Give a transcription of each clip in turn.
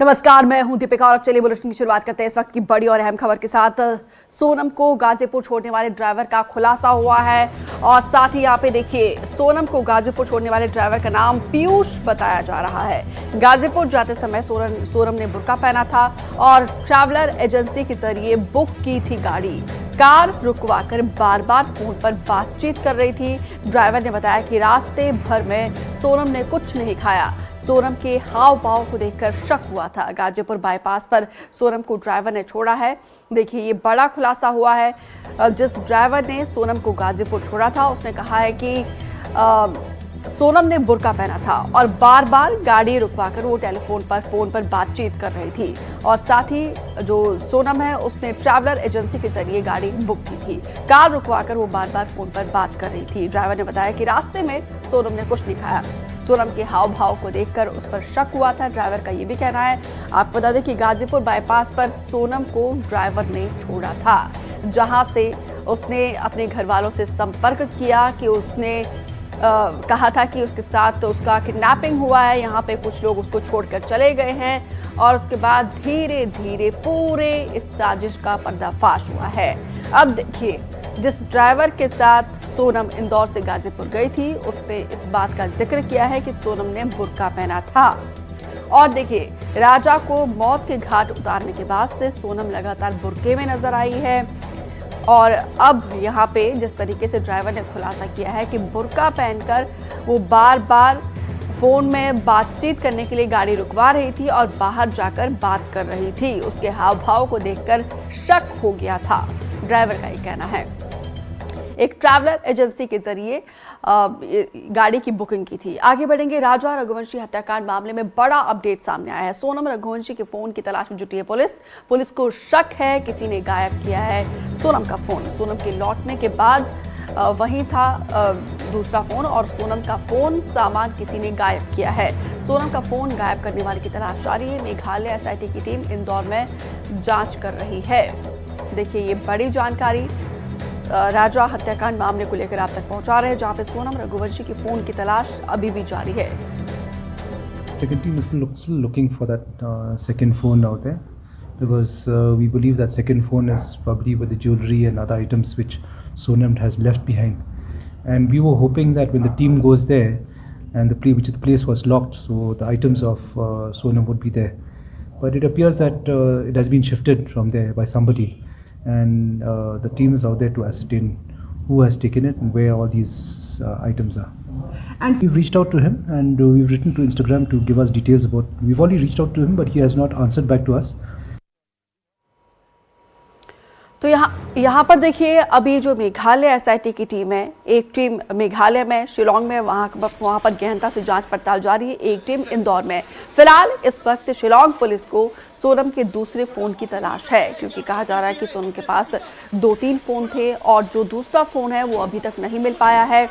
नमस्कार, मैं हूं दीपिका और चलिए बुलेटिन की शुरुआत करते हैं इस वक्त की बड़ी और अहम खबर के साथ। सोनम को गाजीपुर छोड़ने वाले ड्राइवर का खुलासा हुआ है और साथ ही यहाँ पे देखिए सोनम को गाजीपुर छोड़ने वाले ड्राइवर का नाम पीयूष बताया जा रहा है। गाजीपुर जाते समय सोनम ने बुर्का पहना था और ट्रैवलर एजेंसी के जरिए बुक की थी गाड़ी। कार रुकवाकर बार बार फोन पर बातचीत कर रही थी। ड्राइवर ने बताया कि रास्ते भर में सोनम ने कुछ नहीं खाया। सोनम के हाव भाव को देखकर शक हुआ था। गाजीपुर बाईपास पर सोनम को ड्राइवर ने छोड़ा है। देखिए ये बड़ा खुलासा हुआ है। जिस ड्राइवर ने सोनम को गाजीपुर छोड़ा था उसने कहा है कि सोनम ने बुर्का पहना था और बार बार गाड़ी रुकवाकर वो फोन पर बातचीत कर रही थी और साथ ही जो सोनम है उसने ट्रैवलर एजेंसी के जरिए गाड़ी बुक की थी। कार रुकवाकर वो बार बार फोन पर बात कर रही थी। ड्राइवर ने बताया कि रास्ते में सोनम ने कुछ नहीं खाया। सोनम के हाव भाव को देखकर उस पर शक हुआ था। ड्राइवर का ये भी कहना है। आपको बता दें कि गाजीपुर बाईपास पर सोनम को ड्राइवर ने छोड़ा था, जहां से उसने अपने घर वालों से संपर्क किया कि उसने कहा था कि उसके साथ उसका किडनैपिंग हुआ है, यहाँ पे कुछ लोग उसको छोड़कर चले गए हैं और उसके बाद धीरे धीरे पूरे इस साजिश का पर्दाफाश हुआ है। अब देखिए जिस ड्राइवर के साथ सोनम इंदौर से गाजीपुर गई थी उसने इस बात का जिक्र किया है कि सोनम ने बुर्का पहना था। और देखिए राजा को मौत के घाट उतारने के बाद से सोनम लगातार बुर्के में नजर आई है और अब यहाँ पे जिस तरीके से ड्राइवर ने खुलासा किया है कि बुर्का पहनकर वो बार बार फोन में बातचीत करने के लिए गाड़ी रुकवा रही थी और बाहर जाकर बात कर रही थी। उसके हाव भाव को देखकर शक हो गया था, ड्राइवर का ये कहना है। एक ट्रैवलर एजेंसी के जरिए गाड़ी की बुकिंग की थी। आगे बढ़ेंगे। राजा रघुवंशी हत्याकांड मामले में बड़ा अपडेट सामने आया है। सोनम रघुवंशी के फोन की तलाश में जुटी है पुलिस को शक है किसी ने गायब किया है सोनम का फोन। सोनम के लौटने के बाद वहीं था दूसरा फोन और सोनम का फोन सामान किसी ने गायब किया है। सोनम का फोन गायब करने वाले की तलाश जारी है। मेघालय एसआईटी की टीम इंदौर में जांच कर रही है। देखिए ये बड़ी जानकारी राजा हत्याकांड मामले को लेकर आप तक पहुंचा रहे हैं, जहां पे सोनम रघुवंशी के फोन की तलाश अभी भी जारी है। Second team is still looking for that second phone out there because we believe that second phone is probably with the jewelry and other items which Sonam has left behind. And we were hoping that when the team goes there and the place was locked, so the items of Sonam would be there. But it appears that it has been shifted from there by somebody. And the team is out there to ascertain who has taken it and where all these items are. And we've reached out to him and we've written to Instagram to give us details about. We've already reached out to him, but he has not answered back to us. तो यहाँ पर देखिए अभी जो Meghalaya SIT की team है, एक team Meghalaya में शिलोंग में वहाँ पर गहनता से जांच पड़ताल जारी है, एक टीम इंदौर में। फिलहाल इस वक्त शिलोंग पुलिस को सोनम के दूसरे फ़ोन की तलाश है, क्योंकि कहा जा रहा है कि सोनम के पास 2-3 फ़ोन थे और जो दूसरा फ़ोन है वो अभी तक नहीं मिल पाया है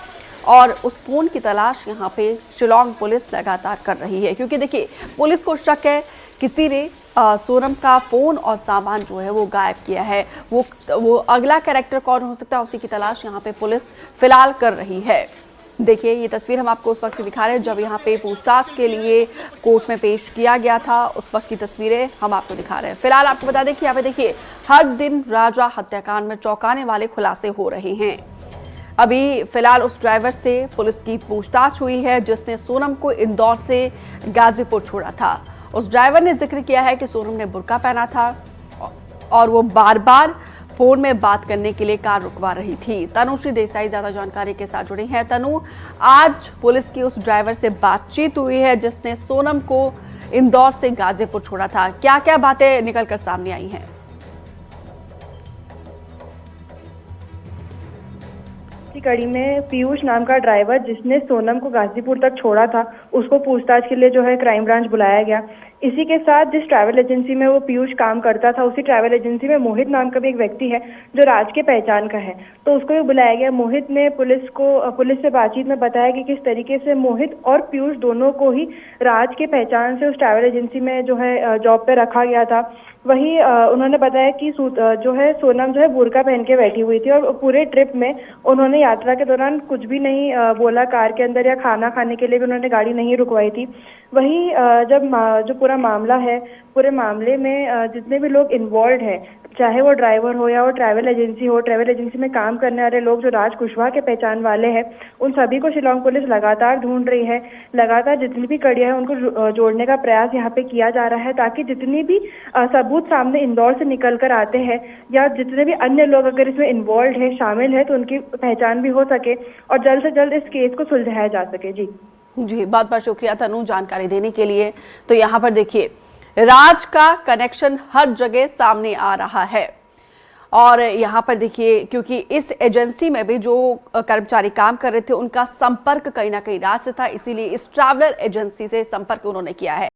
और उस फ़ोन की तलाश यहाँ पे शिलोंग पुलिस लगातार कर रही है। क्योंकि देखिए पुलिस को शक है किसी ने सोनम का फ़ोन और सामान जो है वो गायब किया है। वो अगला कैरेक्टर कौन हो सकता है उसी की तलाश यहाँ पे पुलिस फिलहाल कर रही है। देखिए ये तस्वीर हम आपको उस वक्त दिखा रहे हैं जब यहाँ पे पूछताछ के लिए कोर्ट में पेश किया गया था, उस वक्त की तस्वीरें हम आपको दिखा रहे हैं। फिलहाल आपको बता दें कि यहाँ पे देखिए हर दिन राजा हत्याकांड में चौंकाने वाले खुलासे हो रहे हैं। अभी फिलहाल उस ड्राइवर से पुलिस की पूछताछ हुई है जिसने सोनम को इंदौर से गाजीपुर छोड़ा था। उस ड्राइवर ने जिक्र किया है कि सोनम ने बुर्का पहना था और वो बार बार फोन में बात करने के लिए कार रुकवा रही थी। तनुश्री देसाई ज्यादा जानकारी के साथ जुड़ी हैं। तनु, आज पुलिस की उस ड्राइवर से बातचीत हुई है जिसने सोनम को इंदौर से गाजीपुर छोड़ा था। क्या क्या बातें निकलकर सामने आई हैं? कड़ी में पीयूष नाम का ड्राइवर जिसने सोनम को गाजीपुर तक छोड़ा था उसको पूछताछ के लिए जो है क्राइम ब्रांच बुलाया गया। इसी के साथ जिस ट्रैवल एजेंसी में वो पीयूष काम करता था उसी ट्रैवल एजेंसी में मोहित नाम का भी एक व्यक्ति है जो राज के पहचान का है, तो उसको भी बुलाया गया। मोहित ने पुलिस से बातचीत में बताया कि किस तरीके से मोहित और पीयूष दोनों को ही राज के पहचान से उस ट्रैवल एजेंसी में जो है जॉब पे रखा गया था। वही उन्होंने बताया कि जो है सोनम जो है बुर्का पहन के बैठी हुई थी और पूरे ट्रिप में उन्होंने यात्रा के दौरान कुछ भी नहीं बोला। कार के अंदर या खाना खाने के लिए भी उन्होंने गाड़ी नहीं रुकवाई थी। वही जब जो पूरा पूरा मामला है, पूरे मामले में जितने भी लोग इन्वॉल्व हैं, चाहे वो ड्राइवर हो या वो ट्रैवल एजेंसी हो, ट्रैवल एजेंसी में काम करने वाले लोग जो राज कुशवाहा के पहचान वाले हैं, उन सभी को शिलांग पुलिस लगातार ढूंढ रही है। लगातार जितनी भी कड़ियां हैं उनको जोड़ने का प्रयास यहाँ पे किया जा रहा है, ताकि जितनी भी सबूत सामने इंदौर से निकल कर आते हैं या जितने भी अन्य लोग अगर इसमें इन्वॉल्व है, शामिल है, तो उनकी पहचान भी हो सके और जल्द से जल्द इस केस को सुलझाया जा सके। जी बहुत बहुत शुक्रिया तनु जानकारी देने के लिए। तो यहाँ पर देखिए राज का कनेक्शन हर जगह सामने आ रहा है और यहाँ पर देखिए क्योंकि इस एजेंसी में भी जो कर्मचारी काम कर रहे थे उनका संपर्क कहीं ना कहीं राज से था, इसीलिए इस ट्रैवलर एजेंसी से संपर्क उन्होंने किया है।